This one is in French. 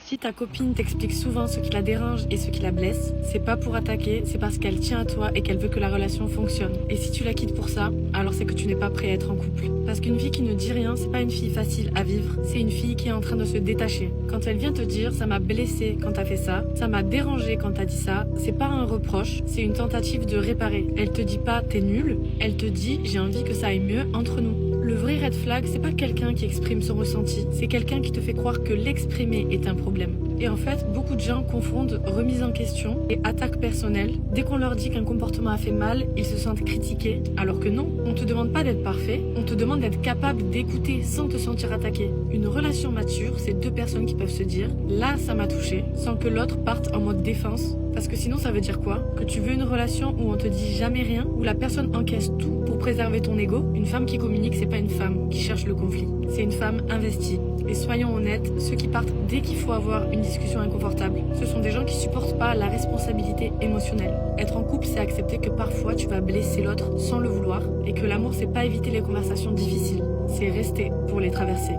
Si ta copine t'explique souvent ce qui la dérange et ce qui la blesse, c'est pas pour attaquer, c'est parce qu'elle tient à toi et qu'elle veut que la relation fonctionne. Et si tu la quittes pour ça, alors c'est que tu n'es pas prêt à être en couple. Parce qu'une fille qui ne dit rien, c'est pas une fille facile à vivre, c'est une fille qui est en train de se détacher. Quand elle vient te dire ça m'a blessé quand t'as fait ça m'a dérangé quand t'as dit ça, c'est pas un reproche, c'est une tentative de réparer. Elle te dit pas t'es nul, elle te dit j'ai envie que ça aille mieux entre nous. Le vrai red flag, c'est pas quelqu'un qui exprime son ressenti, c'est quelqu'un qui te fait croire que l'exprimer est un problème. Et en fait, beaucoup de gens confondent remise en question et attaque personnelle. Dès qu'on leur dit qu'un comportement a fait mal, ils se sentent critiqués, alors que non, on te demande pas d'être parfait, on te demande d'être capable d'écouter sans te sentir attaqué. Une relation mature, c'est deux personnes qui peuvent se dire « là, ça m'a touché », sans que l'autre parte en mode défense. Parce que sinon, ça veut dire quoi? Que tu veux une relation où on te dit jamais rien, où la personne encaisse tout pour préserver ton ego? Une femme qui communique, c'est pas une femme qui cherche le conflit. C'est une femme investie. Et soyons honnêtes, ceux qui partent dès qu'il faut avoir une discussion inconfortable, ce sont des gens qui supportent pas la responsabilité émotionnelle. Être en couple, c'est accepter que parfois tu vas blesser l'autre sans le vouloir et que l'amour, c'est pas éviter les conversations difficiles, c'est rester pour les traverser.